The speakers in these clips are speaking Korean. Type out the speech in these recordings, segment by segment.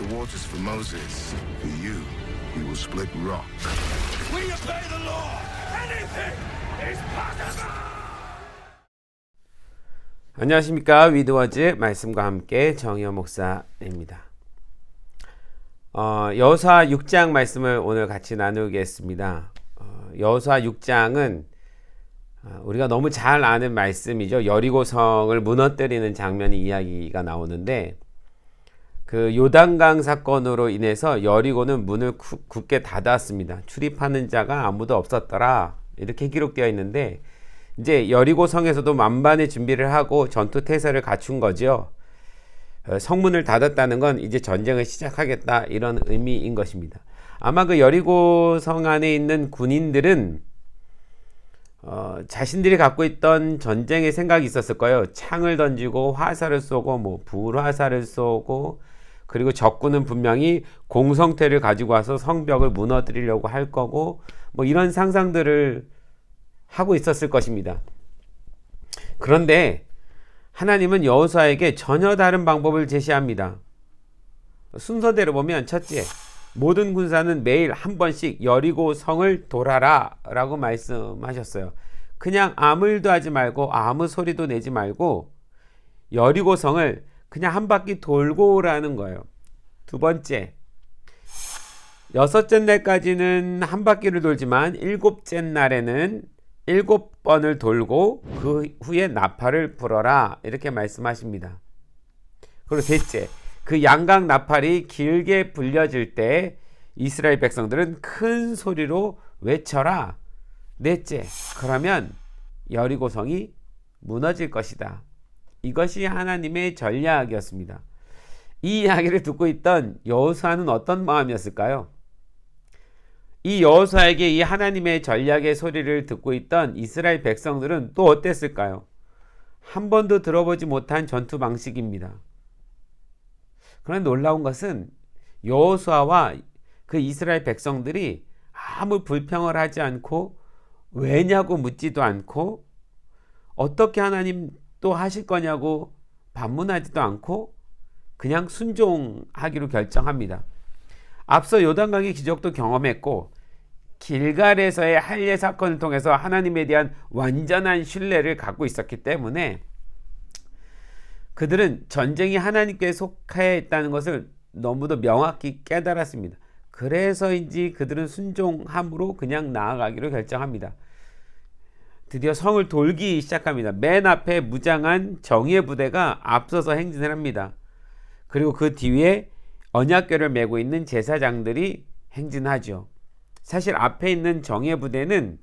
the waters for Moses. For you, he will split rock. We obey the law. Anything is possible. 안녕하십니까. 위드워즈 말씀과 함께 정의호 목사입니다. 여호수아 6장 말씀을 오늘 같이 나누겠습니다. 여호수아 6장은 우리가 너무 잘 아는 말씀이죠. 여리고성을 무너뜨리는 장면이 이야기가 나오는데, 그 요단강 사건으로 인해서 여리고는 문을 굳게 닫았습니다. 출입하는 자가 아무도 없었더라, 이렇게 기록되어 있는데, 이제 여리고성에서도 만반의 준비를 하고 전투 태세를 갖춘 거죠. 성문을 닫았다는 건 이제 전쟁을 시작하겠다, 이런 의미인 것입니다. 아마 그 여리고성 안에 있는 군인들은 자신들이 갖고 있던 전쟁의 생각이 있었을 거예요. 창을 던지고 화살을 쏘고 불화살을 쏘고, 그리고 적군은 분명히 공성태를 가지고 와서 성벽을 무너뜨리려고 할 거고, 이런 상상들을 하고 있었을 것입니다. 그런데 하나님은 여호수아에게 전혀 다른 방법을 제시합니다. 순서대로 보면, 첫째, 모든 군사는 매일 한 번씩 여리고 성을 돌아라 라고 말씀하셨어요. 그냥 아무 일도 하지 말고 아무 소리도 내지 말고 여리고 성을 그냥 한 바퀴 돌고 오라는 거예요. 두 번째, 여섯째 날까지는 한 바퀴를 돌지만 일곱째 날에는 7번을 돌고 그 후에 나팔을 불어라, 이렇게 말씀하십니다. 그리고 셋째, 그 양각 나팔이 길게 불려질 때 이스라엘 백성들은 큰 소리로 외쳐라. 넷째, 그러면 여리고성이 무너질 것이다. 이것이 하나님의 전략이었습니다. 이 이야기를 듣고 있던 여호수아는 어떤 마음이었을까요? 이 여호수아에게 이 하나님의 전략의 소리를 듣고 있던 이스라엘 백성들은 또 어땠을까요? 한 번도 들어보지 못한 전투 방식입니다. 그런데 놀라운 것은 여호수아와 그 이스라엘 백성들이 아무 불평을 하지 않고, 왜냐고 묻지도 않고, 어떻게 하나님 또 하실 거냐고 반문하지도 않고 그냥 순종하기로 결정합니다. 앞서 요단강의 기적도 경험했고, 길갈에서의 할례 사건을 통해서 하나님에 대한 완전한 신뢰를 갖고 있었기 때문에 그들은 전쟁이 하나님께 속해 있다는 것을 너무도 명확히 깨달았습니다. 그래서인지 그들은 순종함으로 그냥 나아가기로 결정합니다. 드디어 성을 돌기 시작합니다. 맨 앞에 무장한 정예 부대가 앞서서 행진을 합니다. 그리고 그 뒤에 언약궤를 메고 있는 제사장들이 행진하죠. 사실 앞에 있는 정예 부대는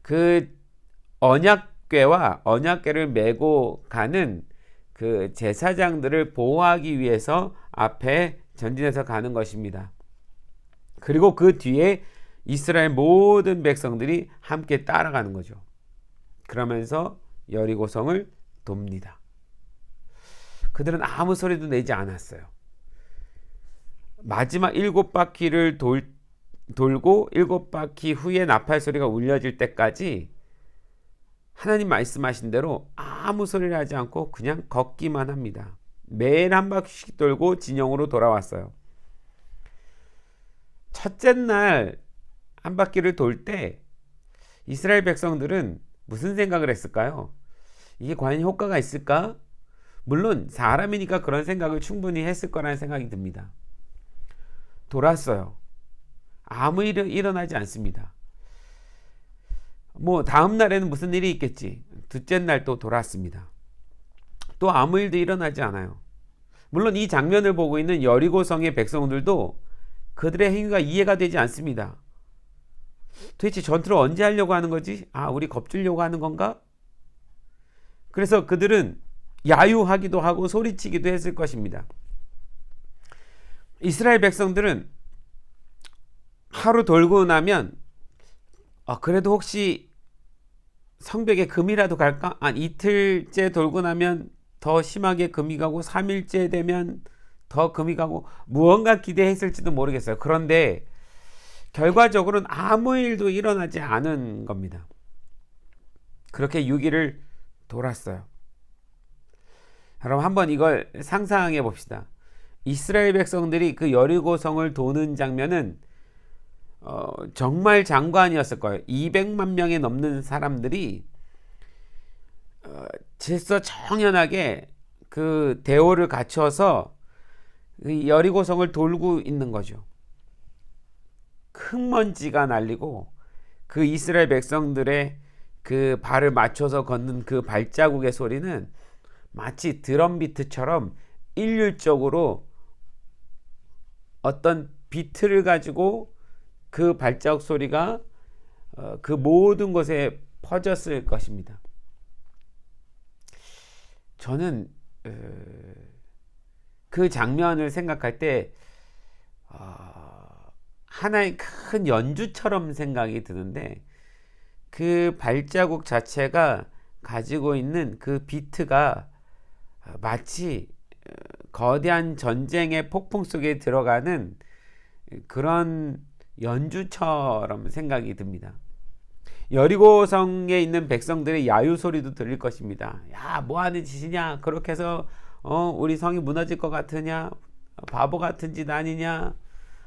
그 언약궤와 언약궤를 메고 가는 그 제사장들을 보호하기 위해서 앞에 전진해서 가는 것입니다. 그리고 그 뒤에 이스라엘 모든 백성들이 함께 따라가는 거죠. 그러면서 여리고성을 돕니다. 그들은 아무 소리도 내지 않았어요. 마지막 7바퀴를 돌고 7바퀴 후에 나팔 소리가 울려질 때까지 하나님 말씀하신 대로 아무 소리를 하지 않고 그냥 걷기만 합니다. 매일 한 바퀴씩 돌고 진영으로 돌아왔어요. 첫째 날 한 바퀴를 돌 때 이스라엘 백성들은 무슨 생각을 했을까요? 이게 과연 효과가 있을까? 물론 사람이니까 그런 생각을 충분히 했을 거라는 생각이 듭니다. 돌았어요. 아무 일은 일어나지 않습니다. 다음 날에는 무슨 일이 있겠지. 둘째 날 또 돌았습니다. 또 아무 일도 일어나지 않아요. 물론 이 장면을 보고 있는 여리고성의 백성들도 그들의 행위가 이해가 되지 않습니다. 도대체 전투를 언제 하려고 하는 거지? 우리 겁주려고 하는 건가? 그래서 그들은 야유하기도 하고 소리치기도 했을 것입니다. 이스라엘 백성들은 하루 돌고 나면 그래도 혹시 성벽에 금이라도 갈까? 이틀째 돌고 나면 더 심하게 금이 가고 3일째 되면 더 금이 가고 무언가 기대했을지도 모르겠어요. 그런데 결과적으로는 아무 일도 일어나지 않은 겁니다. 그렇게 6일을 돌았어요. 여러분 한번 이걸 상상해 봅시다. 이스라엘 백성들이 그 여리고성을 도는 장면은 정말 장관이었을 거예요. 200만 명이 넘는 사람들이 질서정연하게 그 대오를 갖춰서 그 여리고성을 돌고 있는 거죠. 흙먼지가 날리고 그 이스라엘 백성들의 그 발을 맞춰서 걷는 그 발자국의 소리는 마치 드럼 비트처럼 일률적으로 어떤 비트를 가지고 그 발자국 소리가 그 모든 곳에 퍼졌을 것입니다. 저는 그 장면을 생각할 때 하나의 큰 연주처럼 생각이 드는데, 그 발자국 자체가 가지고 있는 그 비트가 마치 거대한 전쟁의 폭풍 속에 들어가는 그런 연주처럼 생각이 듭니다. 여리고성에 있는 백성들의 야유 소리도 들릴 것입니다. 야, 뭐 하는 짓이냐? 그렇게 해서 우리 성이 무너질 것 같으냐? 바보 같은 짓 아니냐?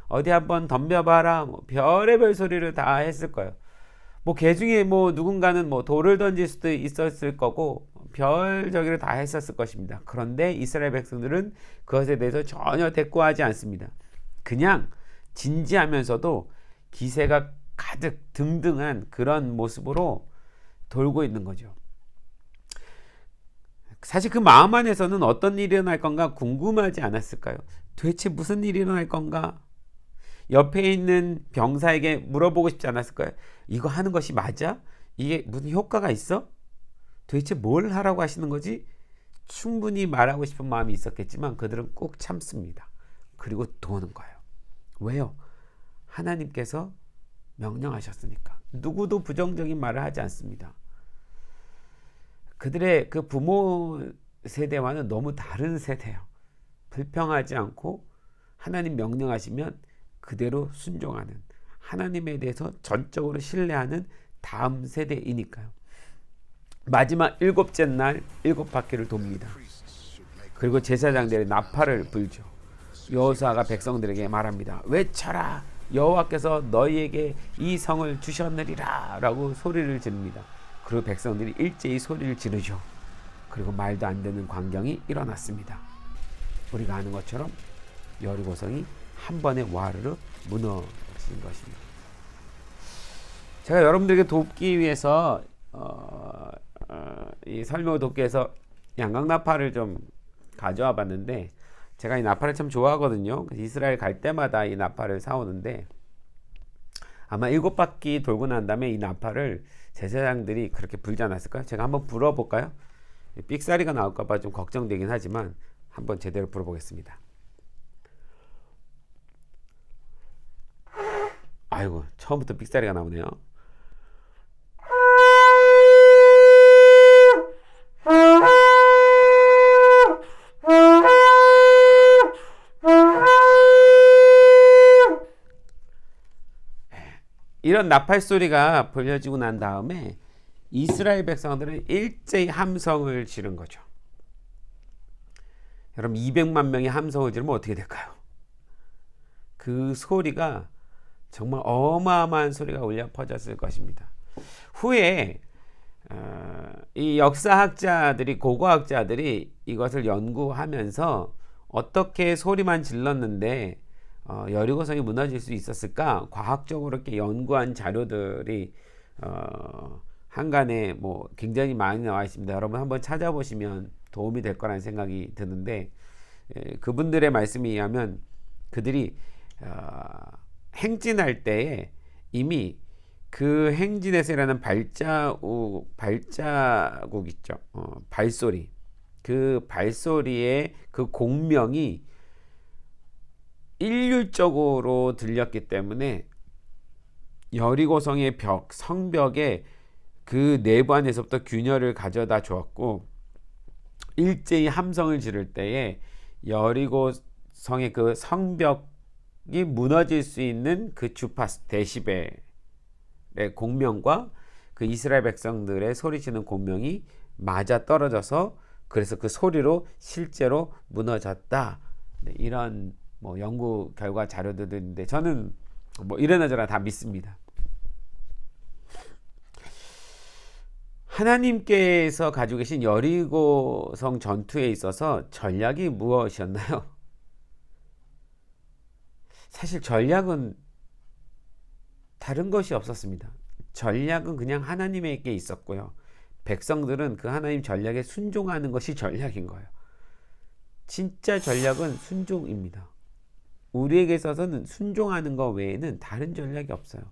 어디 한번 덤벼봐라. 뭐 별의별 소리를 다 했을 거예요. 뭐 개 중에 뭐 누군가는 뭐 돌을 던질 수도 있었을 거고 별 저기를 다 했었을 것입니다. 그런데 이스라엘 백성들은 그것에 대해서 전혀 대꾸하지 않습니다. 그냥 진지하면서도 기세가 가득 등등한 그런 모습으로 돌고 있는 거죠. 사실 그 마음 안에서는 어떤 일이 일어날 건가 궁금하지 않았을까요? 도대체 무슨 일이 일어날 건가? 옆에 있는 병사에게 물어보고 싶지 않았을까요? 이거 하는 것이 맞아? 이게 무슨 효과가 있어? 도대체 뭘 하라고 하시는 거지? 충분히 말하고 싶은 마음이 있었겠지만 그들은 꼭 참습니다. 그리고 도는 거예요. 왜요? 하나님께서 명령하셨으니까. 누구도 부정적인 말을 하지 않습니다. 그들의 그 부모 세대와는 너무 다른 세대예요. 불평하지 않고 하나님 명령하시면 그대로 순종하는, 하나님에 대해서 전적으로 신뢰하는 다음 세대이니까요. 마지막 7째 날 7바퀴를 돕니다. 그리고 제사장들의 나팔을 불죠. 여호수아가 백성들에게 말합니다. 외쳐라, 여호와께서 너희에게 이 성을 주셨느니라 라고 소리를 지릅니다. 그리고 백성들이 일제히 소리를 지르죠. 그리고 말도 안 되는 광경이 일어났습니다. 우리가 아는 것처럼 여리고성이 한 번에 와르르 무너진 것입니다. 제가 여러분들에게 돕기 위해서 이 설명을 돕기 위해서 양각나팔을 좀 가져와 봤는데, 제가 이 나팔을 참 좋아하거든요. 이스라엘 갈 때마다 이 나팔을 사오는데, 아마 7바퀴 돌고 난 다음에 이 나팔을 제사장들이 그렇게 불지 않았을까요? 제가 한번 불어볼까요? 삑사리가 나올까봐 좀 걱정되긴 하지만 한번 제대로 불어보겠습니다. 아이고, 처음부터 삑사리가 나오네요. 이런 나팔 소리가 불려지고 난 다음에 이스라엘 백성들은 일제히 함성을 지른 거죠. 여러분, 200만 명이 함성을 지르면 어떻게 될까요? 그 소리가 정말 어마어마한 소리가 울려 퍼졌을 것입니다. 후에 이 역사학자들이, 고고학자들이 이것을 연구하면서 어떻게 소리만 질렀는데 여리고성이 무너질 수 있었을까? 과학적으로 이렇게 연구한 자료들이 한간에 뭐 굉장히 많이 나와 있습니다. 여러분 한번 찾아보시면 도움이 될 거라는 생각이 드는데, 그분들의 말씀에 의하면 그들이 행진할 때에 이미 그 행진에서 일어나는 발자국 있죠. 발소리. 그 발소리의 그 공명이 일률적으로 들렸기 때문에 여리고성의 벽, 성벽에 그 내부 안에서부터 균열을 가져다 주었고, 일제히 함성을 지를 때에 여리고성의 그 성벽이 무너질 수 있는 그 주파수 데시벨의 공명과 그 이스라엘 백성들의 소리치는 공명이 맞아 떨어져서, 그래서 그 소리로 실제로 무너졌다, 네, 이런 뭐 연구 결과 자료들도 있는데 저는 뭐 이래나 저래나 다 믿습니다. 하나님께서 가지고 계신 여리고성 전투에 있어서 전략이 무엇이었나요? 사실 전략은 다른 것이 없었습니다. 전략은 그냥 하나님에게 있었고요. 백성들은 그 하나님 전략에 순종하는 것이 전략인 거예요. 진짜 전략은 순종입니다. 우리에게 있어서는 순종하는 것 외에는 다른 전략이 없어요.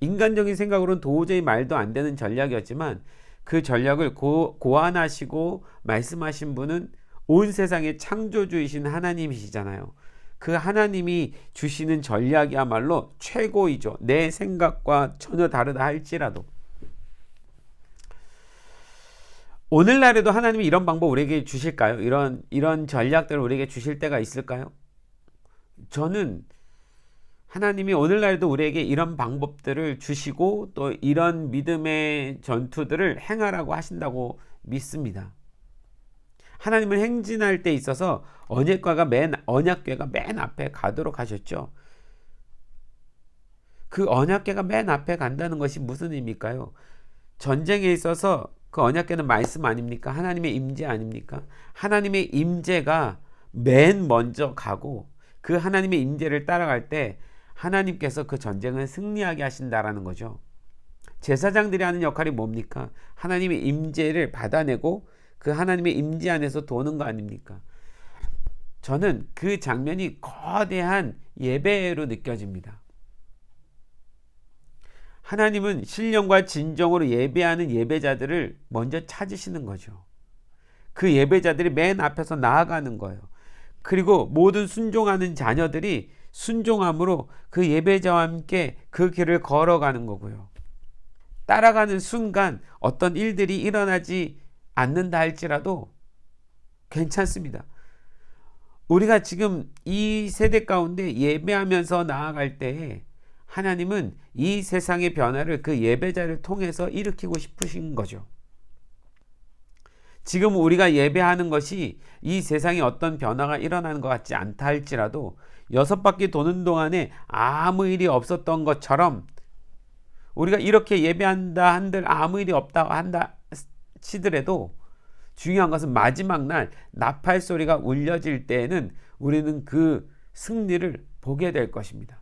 인간적인 생각으로는 도저히 말도 안 되는 전략이었지만 그 전략을 고안하시고 말씀하신 분은 온 세상의 창조주이신 하나님이시잖아요. 그 하나님이 주시는 전략이야말로 최고이죠. 내 생각과 전혀 다르다 할지라도. 오늘날에도 하나님이 이런 방법 우리에게 주실까요? 이런 전략들을 우리에게 주실 때가 있을까요? 저는 하나님이 오늘날에도 우리에게 이런 방법들을 주시고 또 이런 믿음의 전투들을 행하라고 하신다고 믿습니다. 하나님은 행진할 때 있어서 언약궤가 맨 앞에 가도록 하셨죠. 그 언약궤가 맨 앞에 간다는 것이 무슨 의미일까요? 전쟁에 있어서 그 언약궤는 말씀 아닙니까? 하나님의 임재 아닙니까? 하나님의 임재가 맨 먼저 가고 그 하나님의 임재를 따라갈 때 하나님께서 그 전쟁을 승리하게 하신다라는 거죠. 제사장들이 하는 역할이 뭡니까? 하나님의 임재를 받아내고 그 하나님의 임재 안에서 도는 거 아닙니까? 저는 그 장면이 거대한 예배로 느껴집니다. 하나님은 신령과 진정으로 예배하는 예배자들을 먼저 찾으시는 거죠. 그 예배자들이 맨 앞에서 나아가는 거예요. 그리고 모든 순종하는 자녀들이 순종함으로 그 예배자와 함께 그 길을 걸어가는 거고요. 따라가는 순간 어떤 일들이 일어나지 않는다 할지라도 괜찮습니다. 우리가 지금 이 세대 가운데 예배하면서 나아갈 때에 하나님은 이 세상의 변화를 그 예배자를 통해서 일으키고 싶으신 거죠. 지금 우리가 예배하는 것이 이 세상에 어떤 변화가 일어나는 것 같지 않다 할지라도 6바퀴 도는 동안에 아무 일이 없었던 것처럼 우리가 이렇게 예배한다 한들 아무 일이 없다고 한다 치더라도 중요한 것은 마지막 날 나팔 소리가 울려질 때에는 우리는 그 승리를 보게 될 것입니다.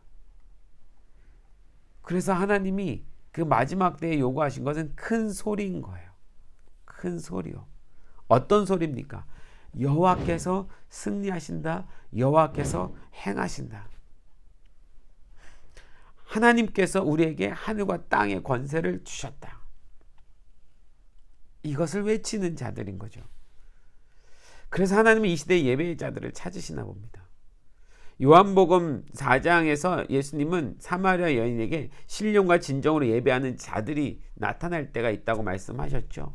그래서 하나님이 그 마지막 때에 요구하신 것은 큰 소리인 거예요. 큰 소리요. 어떤 소리입니까? 여호와께서 승리하신다. 여호와께서 행하신다. 하나님께서 우리에게 하늘과 땅의 권세를 주셨다. 이것을 외치는 자들인 거죠. 그래서 하나님은 이 시대의 예배자들을 찾으시나 봅니다. 요한복음 4장에서 예수님은 사마리아 여인에게 신령과 진정으로 예배하는 자들이 나타날 때가 있다고 말씀하셨죠.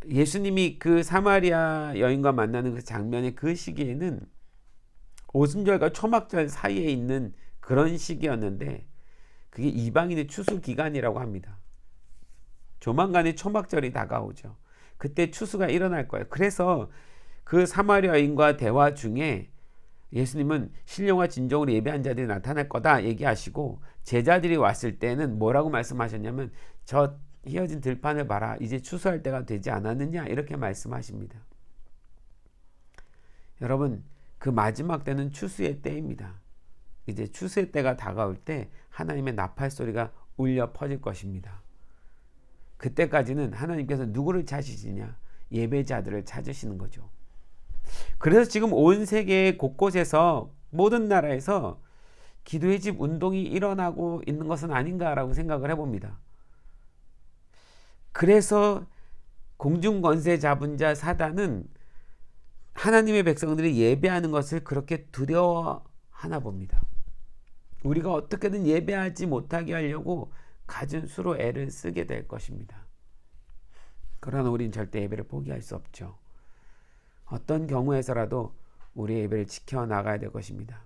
예수님이 그 사마리아 여인과 만나는 그 장면의 그 시기에는 오순절과 초막절 사이에 있는 그런 시기였는데 그게 이방인의 추수 기간이라고 합니다. 조만간에 초막절이 다가오죠. 그때 추수가 일어날 거예요. 그래서 그 사마리아 여인과 대화 중에 예수님은 신령과 진정으로 예배한 자들이 나타날 거다 얘기하시고 제자들이 왔을 때는 뭐라고 말씀하셨냐면 저 휘어진 들판을 봐라. 이제 추수할 때가 되지 않았느냐 이렇게 말씀하십니다. 여러분 그 마지막 때는 추수의 때입니다. 이제 추수의 때가 다가올 때 하나님의 나팔 소리가 울려 퍼질 것입니다. 그때까지는 하나님께서 누구를 찾으시냐? 예배자들을 찾으시는 거죠. 그래서 지금 온 세계 곳곳에서 모든 나라에서 기도의 집 운동이 일어나고 있는 것은 아닌가라고 생각을 해봅니다. 그래서 공중권세 잡은 자 사단은 하나님의 백성들이 예배하는 것을 그렇게 두려워하나 봅니다. 우리가 어떻게든 예배하지 못하게 하려고 갖은 수로 애를 쓰게 될 것입니다. 그러나 우리는 절대 예배를 포기할 수 없죠. 어떤 경우에서라도 우리의 예배를 지켜나가야 될 것입니다.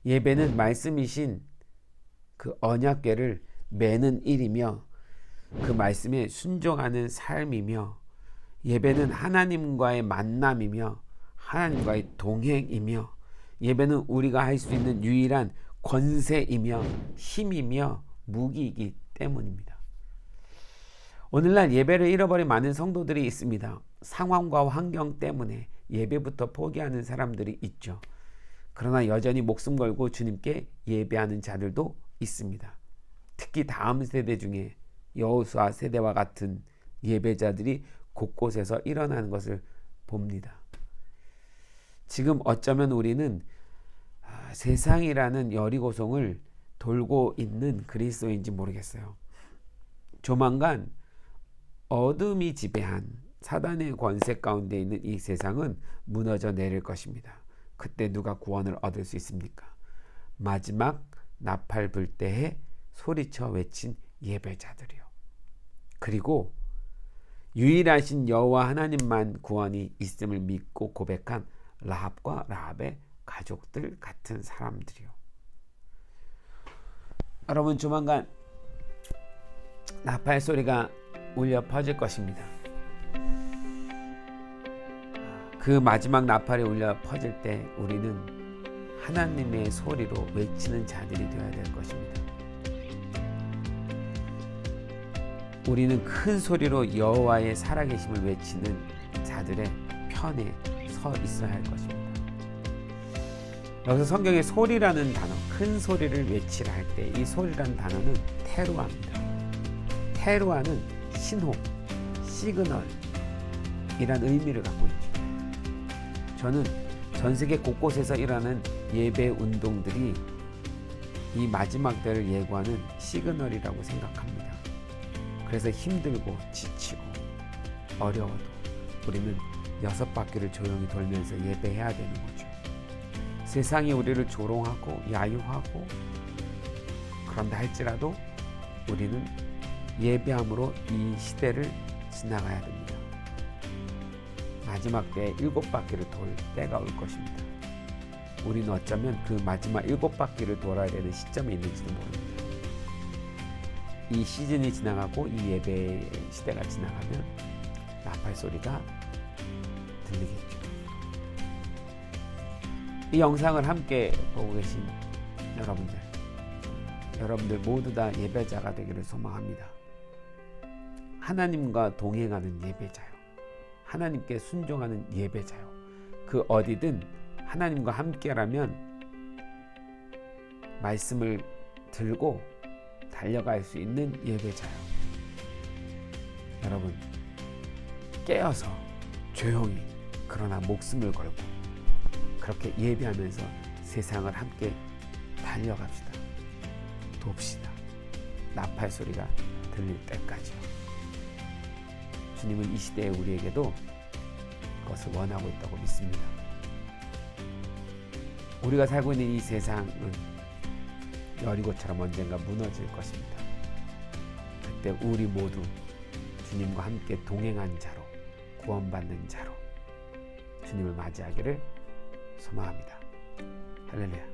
예배는 말씀이신 그 언약궤를 매는 일이며 그 말씀에 순종하는 삶이며 예배는 하나님과의 만남이며 하나님과의 동행이며 예배는 우리가 할 수 있는 유일한 권세이며 힘이며 무기이기 때문입니다. 오늘날 예배를 잃어버린 많은 성도들이 있습니다. 상황과 환경 때문에 예배부터 포기하는 사람들이 있죠. 그러나 여전히 목숨 걸고 주님께 예배하는 자들도 있습니다. 특히 다음 세대 중에 여호수아 세대와 같은 예배자들이 곳곳에서 일어나는 것을 봅니다. 지금 어쩌면 우리는 세상이라는 여리고성을 돌고 있는 그리스도인지 모르겠어요. 조만간 어둠이 지배한 사단의 권세 가운데 있는 이 세상은 무너져 내릴 것입니다. 그때 누가 구원을 얻을 수 있습니까? 마지막 나팔 불 때에 소리쳐 외친 예배자들이요. 그리고 유일하신 여호와 하나님만 구원이 있음을 믿고 고백한 라합과 라합의 가족들 같은 사람들이요. 여러분, 조만간 나팔 소리가 울려 퍼질 것입니다. 그 마지막 나팔이 울려 퍼질 때 우리는 하나님의 소리로 외치는 자들이 되어야 될 것입니다. 우리는 큰 소리로 여호와의 살아계심을 외치는 자들의 편에 서 있어야 할 것입니다. 여기서 성경에 소리라는 단어, 큰 소리를 외치라 할 때 이 소리라는 단어는 테루아입니다. 테루아는 신호, 시그널이란 의미를 갖고 있죠. 저는 전 세계 곳곳에서 일어나는 예배 운동들이 이 마지막 때를 예고하는 시그널이라고 생각합니다. 그래서 힘들고 지치고 어려워도 우리는 6바퀴를 조용히 돌면서 예배해야 되는 거죠. 세상이 우리를 조롱하고 야유하고 그런다 할지라도 우리는 예배함으로 이 시대를 지나가야 됩니다. 마지막 때에 7바퀴를 돌 때가 올 것입니다. 우리는 어쩌면 그 마지막 7바퀴를 돌아야 되는 시점에 있는지도 모릅니다. 이 시즌이 지나가고 이 예배 시대가 지나가면 나팔 소리가 들리겠죠. 이 영상을 함께 보고 계신 여러분들 모두 다 예배자가 되기를 소망합니다. 하나님과 동행하는 예배자요. 하나님께 순종하는 예배자요. 그 어디든 하나님과 함께라면 말씀을 들고 달려갈 수 있는 예배자요. 여러분, 깨어서 조용히 그러나 목숨을 걸고 그렇게 예배하면서 세상을 함께 달려갑시다. 돕시다. 나팔 소리가 들릴 때까지요. 주님은 이 시대에 우리에게도 그것을 원하고 있다고 믿습니다. 우리가 살고 있는 이 세상은 여리고처럼 언젠가 무너질 것입니다. 그때 우리 모두 주님과 함께 동행한 자로, 구원받는 자로 주님을 맞이하기를 소망합니다. 할렐루야.